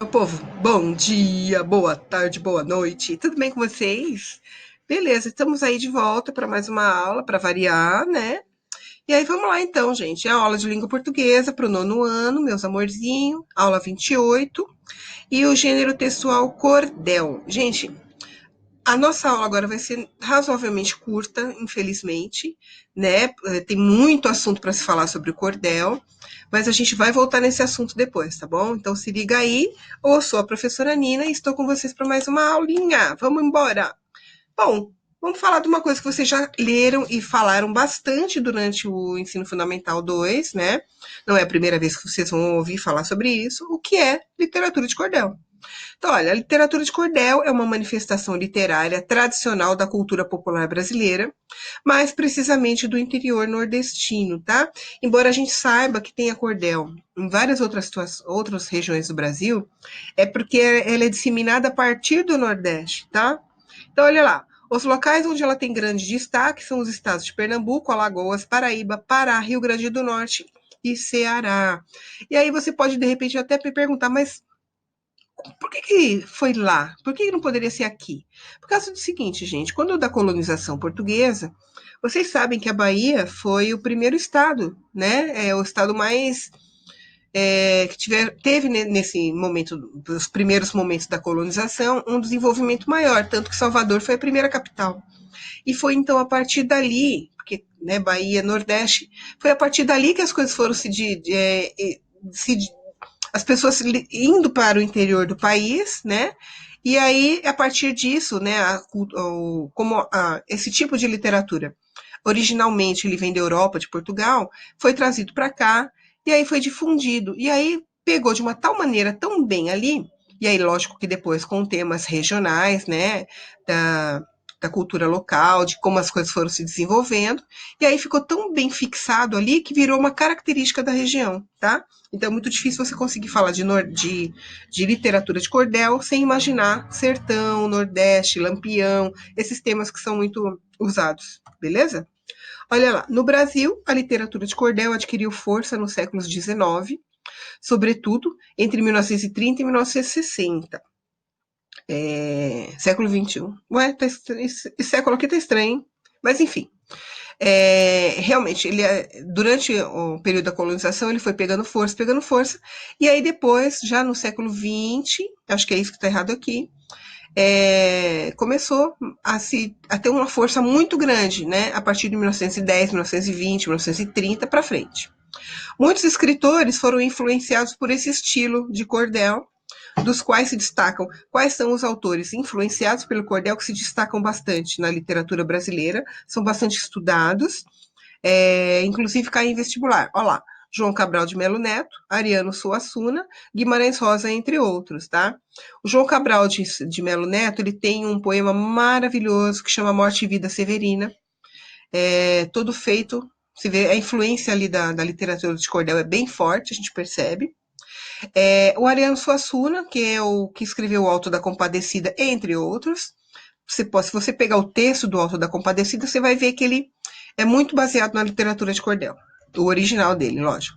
Meu povo, bom dia, boa tarde, boa noite. Tudo bem com vocês? Beleza, estamos aí de volta para mais uma aula, para variar, né? E aí vamos lá então, gente. É a aula de língua portuguesa para o nono ano, meus amorzinhos, aula 28. E o gênero textual cordel. Gente, a nossa aula agora vai ser razoavelmente curta, infelizmente, né? Tem muito assunto para se falar sobre o cordel, mas a gente vai voltar nesse assunto depois, tá bom? Então se liga aí. Eu sou a professora Nina e estou com vocês para mais uma aulinha. Vamos embora! Bom, vamos falar de uma coisa que vocês já leram e falaram bastante durante o Ensino Fundamental 2, né? Não é a primeira vez que vocês vão ouvir falar sobre isso, o que é literatura de cordel. Então, olha, a literatura de cordel é uma manifestação literária tradicional da cultura popular brasileira, mais precisamente do interior nordestino, tá? Embora a gente saiba que tenha cordel em várias outras regiões do Brasil, é porque ela é disseminada a partir do Nordeste, tá? Então, olha lá. Os locais onde ela tem grande destaque são os estados de Pernambuco, Alagoas, Paraíba, Pará, Rio Grande do Norte e Ceará. E aí você pode, de repente, até me perguntar, mas por que foi lá? Por que não poderia ser aqui? Por causa do seguinte, gente, quando da colonização portuguesa, vocês sabem que a Bahia foi o primeiro estado, né? É o estado mais teve nesse momento, dos primeiros momentos da colonização, um desenvolvimento maior, tanto que Salvador foi a primeira capital. E foi então a partir dali, porque né, Bahia, Nordeste, foi a partir dali que as coisas foram se as pessoas indo para o interior do país, né? E aí, a partir disso, né, esse tipo de literatura, originalmente ele vem da Europa, de Portugal, foi trazido para cá, e aí foi difundido. E aí pegou de uma tal maneira tão bem ali, e aí, lógico que depois com temas regionais, né, da, da cultura local, de como as coisas foram se desenvolvendo, e aí ficou tão bem fixado ali que virou uma característica da região, tá? Então é muito difícil você conseguir falar de literatura de cordel sem imaginar sertão, nordeste, lampião, esses temas que são muito usados, beleza? Olha lá, no Brasil, a literatura de cordel adquiriu força nos séculos XIX, sobretudo entre 1930 e 1960. Século XXI. Ué, esse século aqui tá estranho, hein? Mas enfim, realmente, durante o período da colonização, ele foi pegando força, e aí depois, já no século XX, acho que é isso que está errado aqui, começou a ter uma força muito grande, né, a partir de 1910, 1920, 1930 para frente. Muitos escritores foram influenciados por esse estilo de cordel, dos quais se destacam. Quais são os autores influenciados pelo cordel que se destacam bastante na literatura brasileira, são bastante estudados, inclusive caem em vestibular. Olha lá, João Cabral de Melo Neto, Ariano Suassuna, Guimarães Rosa, entre outros, tá? O João Cabral de Melo Neto, ele tem um poema maravilhoso que chama Morte e Vida Severina, todo feito, se vê a influência ali da literatura de cordel é bem forte, a gente percebe. O Ariano Suassuna, que é o que escreveu o Alto da Compadecida, entre outros. Se você pegar o texto do Alto da Compadecida, você vai ver que ele é muito baseado na literatura de cordel. O original dele, lógico.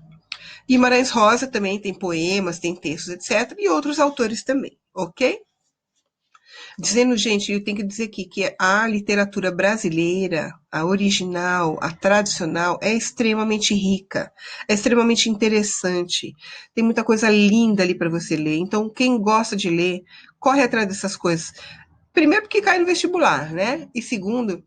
Guimarães Rosa também tem poemas, tem textos, etc. E outros autores também, ok? Dizendo, gente, eu tenho que dizer aqui que a literatura brasileira, a original, a tradicional, é extremamente rica, é extremamente interessante. Tem muita coisa linda ali para você ler. Então, quem gosta de ler, corre atrás dessas coisas. Primeiro, porque cai no vestibular, né? E segundo,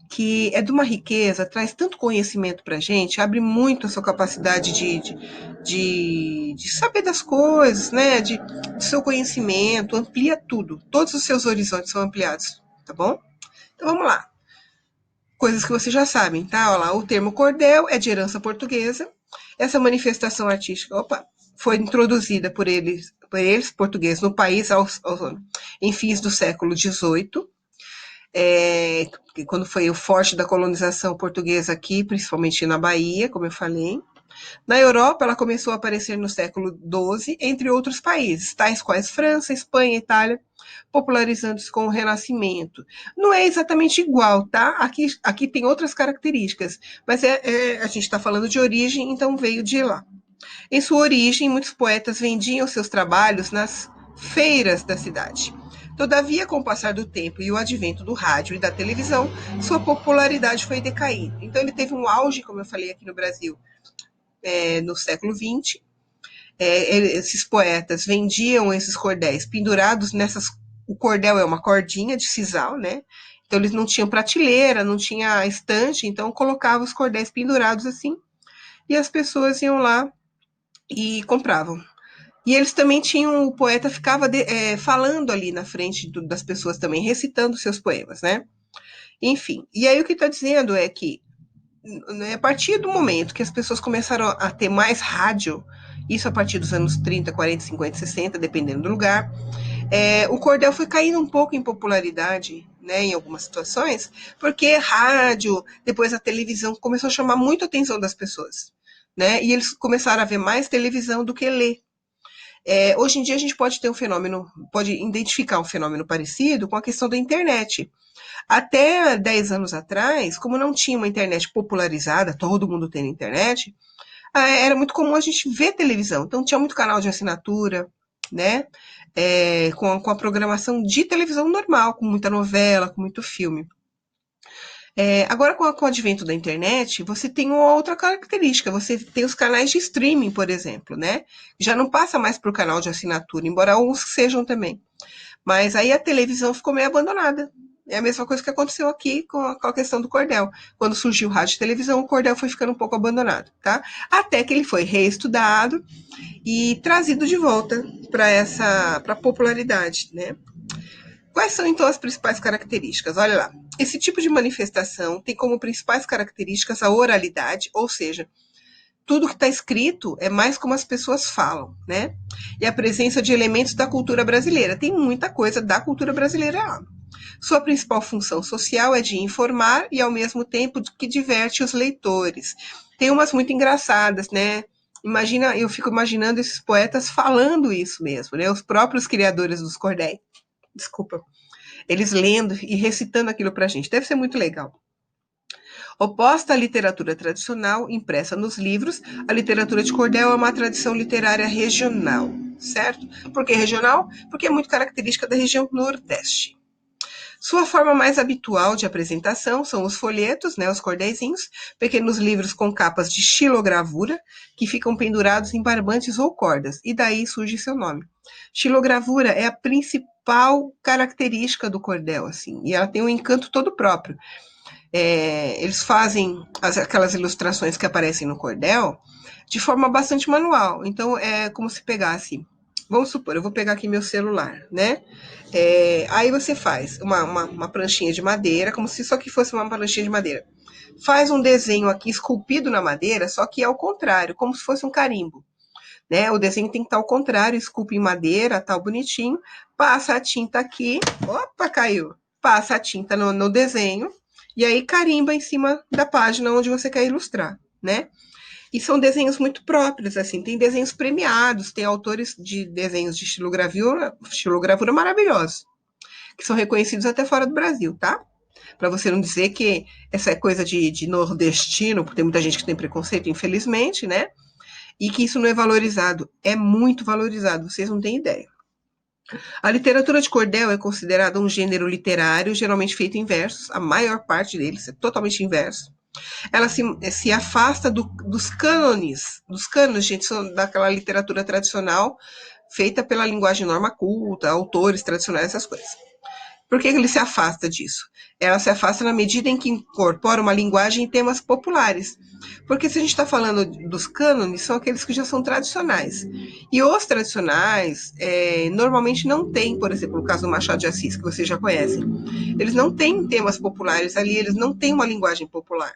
que é de uma riqueza, traz tanto conhecimento para a gente, abre muito a sua capacidade de saber das coisas, né? De seu conhecimento, amplia tudo. Todos os seus horizontes são ampliados, tá bom? Então vamos lá. Coisas que vocês já sabem, tá? Olha lá, o termo cordel é de herança portuguesa. Essa manifestação artística, foi introduzida por eles portugueses, no país em fins do século XVIII, quando foi o forte da colonização portuguesa aqui, principalmente na Bahia, como eu falei. Na Europa, ela começou a aparecer no século XII, entre outros países, tais quais França, Espanha, Itália, popularizando-se com o Renascimento. Não é exatamente igual, tá? Aqui tem outras características, mas a gente está falando de origem, então veio de lá. Em sua origem, muitos poetas vendiam seus trabalhos nas feiras da cidade. Todavia, com o passar do tempo e o advento do rádio e da televisão, sua popularidade foi decaindo. Então, ele teve um auge, como eu falei aqui no Brasil, no século XX. Esses poetas vendiam esses cordéis pendurados nessas. O cordel é uma cordinha de sisal, né? Então, eles não tinham prateleira, não tinha estante, então colocavam os cordéis pendurados assim, e as pessoas iam lá e compravam. E eles também tinham, o poeta ficava falando ali na frente das pessoas também, recitando seus poemas, né? Enfim, e aí o que está dizendo é que, né, a partir do momento que as pessoas começaram a ter mais rádio, isso a partir dos anos 30, 40, 50, 60, dependendo do lugar, o cordel foi caindo um pouco em popularidade, né, em algumas situações, porque rádio, depois a televisão começou a chamar muito a atenção das pessoas, né? E eles começaram a ver mais televisão do que ler. Hoje em dia a gente pode ter um fenômeno, pode identificar um fenômeno parecido com a questão da internet. Até 10 anos atrás, como não tinha uma internet popularizada, todo mundo tendo internet, era muito comum a gente ver televisão. Então tinha muito canal de assinatura, né? Com a programação de televisão normal, com muita novela, com muito filme. Agora, com o advento da internet, você tem uma outra característica. Você tem os canais de streaming, por exemplo, né? Já não passa mais para o canal de assinatura, embora alguns sejam também. Mas aí a televisão ficou meio abandonada. É a mesma coisa que aconteceu aqui com a questão do cordel. Quando surgiu o rádio e televisão, o cordel foi ficando um pouco abandonado, tá? Até que ele foi reestudado e trazido de volta para a popularidade, né? Quais são então as principais características? Olha lá. Esse tipo de manifestação tem como principais características a oralidade, ou seja, tudo que está escrito é mais como as pessoas falam, né? E a presença de elementos da cultura brasileira. Tem muita coisa da cultura brasileira lá. Sua principal função social é de informar e, ao mesmo tempo, que diverte os leitores. Tem umas muito engraçadas, né? Imagina, eu fico imaginando esses poetas falando isso mesmo, né? Os próprios criadores dos cordéis. Desculpa. Eles lendo e recitando aquilo pra gente. Deve ser muito legal. Oposta à literatura tradicional, impressa nos livros, a literatura de cordel é uma tradição literária regional, certo? Por que regional? Porque é muito característica da região Nordeste. Sua forma mais habitual de apresentação são os folhetos, né, os cordeizinhos, pequenos livros com capas de xilogravura, que ficam pendurados em barbantes ou cordas, e daí surge seu nome. Xilogravura é a principal característica do cordel, assim, e ela tem um encanto todo próprio. Eles fazem aquelas ilustrações que aparecem no cordel de forma bastante manual. Então, é como se pegasse, vamos supor, eu vou pegar aqui meu celular, né? Aí você faz uma pranchinha de madeira, como se isso aqui fosse uma pranchinha de madeira. Faz um desenho aqui esculpido na madeira, só que é ao contrário, como se fosse um carimbo. Né? O desenho tem que estar ao contrário, esculpe em madeira, tal, bonitinho. Passa a tinta aqui, opa, caiu. Passa a tinta no desenho, e aí carimba em cima da página onde você quer ilustrar, né? E são desenhos muito próprios, assim, tem desenhos premiados, tem autores de desenhos de xilogravura maravilhosos, que são reconhecidos até fora do Brasil, tá? Para você não dizer que essa é coisa de nordestino, porque tem muita gente que tem preconceito, infelizmente, né? E que isso não é valorizado. É muito valorizado, vocês não têm ideia. A literatura de cordel é considerada um gênero literário, geralmente feito em versos, a maior parte deles é totalmente em verso. Ela se afasta dos cânones, gente, são daquela literatura tradicional, feita pela linguagem norma culta, autores tradicionais, essas coisas. Por que ele se afasta disso? Ela se afasta na medida em que incorpora uma linguagem e temas populares. Porque se a gente está falando dos cânones, são aqueles que já são tradicionais. E os tradicionais, normalmente não têm, por exemplo, no caso do Machado de Assis, que vocês já conhecem, eles não têm temas populares ali, eles não têm uma linguagem popular.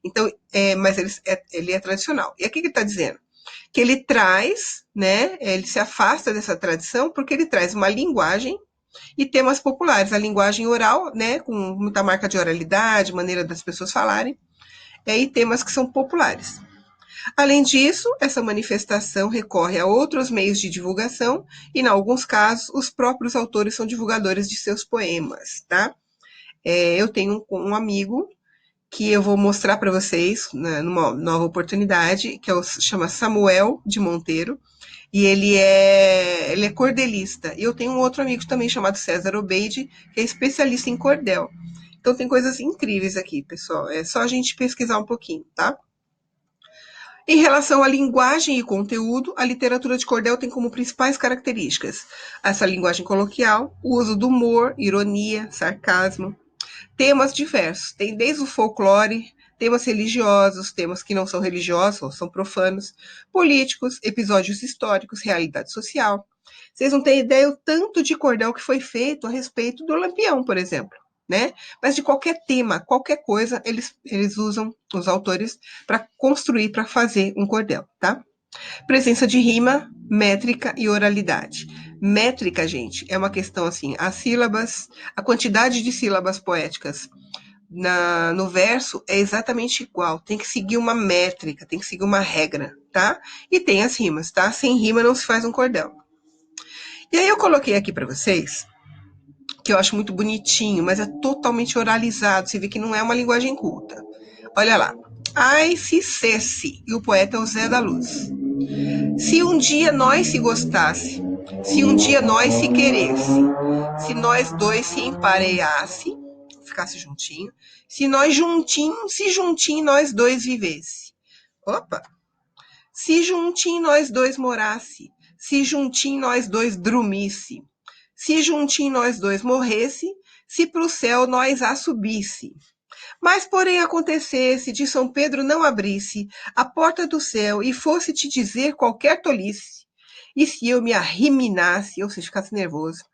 Então, mas ele é tradicional. E aqui que ele está dizendo? Que ele traz, né, ele se afasta dessa tradição porque ele traz uma linguagem e temas populares, a linguagem oral, né, com muita marca de oralidade, maneira das pessoas falarem, e temas que são populares. Além disso, essa manifestação recorre a outros meios de divulgação e, em alguns casos, os próprios autores são divulgadores de seus poemas, tá? Eu tenho um amigo que eu vou mostrar para vocês, né, numa nova oportunidade, que chama Samuel de Monteiro. E ele é cordelista. E eu tenho um outro amigo também chamado César Obeide, que é especialista em cordel. Então tem coisas incríveis aqui, pessoal. É só a gente pesquisar um pouquinho, tá? Em relação à linguagem e conteúdo, a literatura de cordel tem como principais características essa linguagem coloquial, o uso do humor, ironia, sarcasmo, temas diversos. Tem desde o folclore, temas religiosos, temas que não são religiosos ou são profanos, políticos, episódios históricos, realidade social. Vocês não têm ideia o tanto de cordel que foi feito a respeito do Lampião, por exemplo. Né? Mas de qualquer tema, qualquer coisa, eles usam, os autores, para construir, para fazer um cordel, tá? Presença de rima, métrica e oralidade. Métrica, gente, é uma questão assim, as sílabas, a quantidade de sílabas poéticas no verso é exatamente igual, tem que seguir uma métrica, tem que seguir uma regra, tá? E tem as rimas, tá? Sem rima não se faz um cordel. E aí eu coloquei aqui para vocês, que eu acho muito bonitinho, mas é totalmente oralizado, você vê que não é uma linguagem culta. Olha lá. Ai, se cesse, e o poeta é o Zé da Luz. Se um dia nós se gostasse, se um dia nós se queresse, se nós dois se empareasse, ficasse juntinho, se nós juntinho, se juntinho nós dois vivesse. Opa! Se juntinho nós dois morasse, se juntinho nós dois dormisse, se juntinho nós dois morresse, se pro céu nós a subisse. Mas, porém, acontecesse de São Pedro não abrisse a porta do céu e fosse te dizer qualquer tolice, e se eu me arriminasse, ou seja, ficasse nervoso,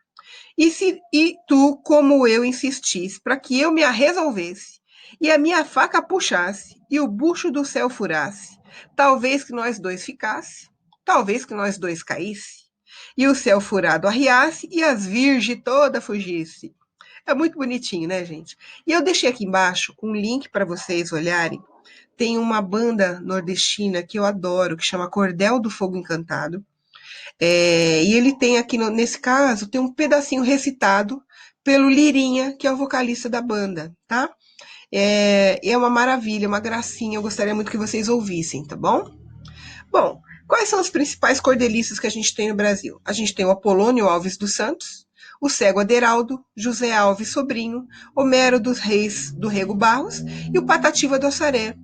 e tu, como eu, insistisse para que eu me a resolvesse, e a minha faca puxasse, e o bucho do céu furasse, talvez que nós dois ficasse, talvez que nós dois caísse, e o céu furado arriasse, e as virgens toda fugisse. É muito bonitinho, né, gente? E eu deixei aqui embaixo um link para vocês olharem. Tem uma banda nordestina que eu adoro, que chama Cordel do Fogo Encantado. E ele tem aqui, nesse caso, tem um pedacinho recitado pelo Lirinha, que é o vocalista da banda, tá? É uma maravilha, uma gracinha. Eu gostaria muito que vocês ouvissem, tá bom? Bom, quais são os principais cordelistas que a gente tem no Brasil? A gente tem o Apolônio Alves dos Santos, o Cego Aderaldo, José Alves Sobrinho, Homero dos Reis do Rego Barros e o Patativa do Assaré,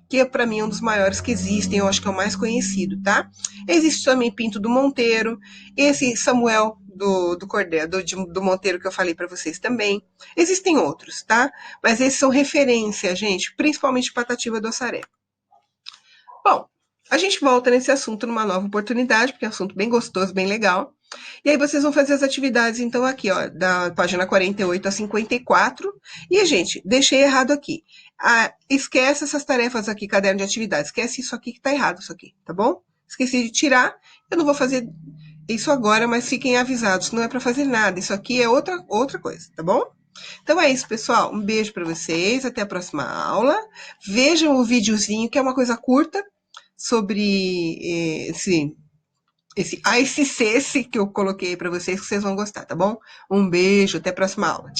que para mim é um dos maiores que existem, eu acho que é o mais conhecido, tá? Existe também Pinto do Monteiro, esse Samuel do Cordel, do Monteiro que eu falei para vocês também. Existem outros, tá? Mas esses são referência, gente, principalmente Patativa do Assaré. Bom, a gente volta nesse assunto numa nova oportunidade, porque é um assunto bem gostoso, bem legal. E aí vocês vão fazer as atividades, então, aqui, ó, da página 48 a 54. E, gente, deixei errado aqui. Esquece essas tarefas aqui, caderno de atividades. Esquece isso aqui que tá errado, isso aqui, tá bom? Esqueci de tirar. Eu não vou fazer isso agora, mas fiquem avisados. Não é para fazer nada. Isso aqui é outra coisa, tá bom? Então é isso, pessoal. Um beijo para vocês. Até a próxima aula. Vejam o videozinho, que é uma coisa curta, sobre esse ICC que eu coloquei para vocês, que vocês vão gostar, tá bom? Um beijo, até a próxima aula.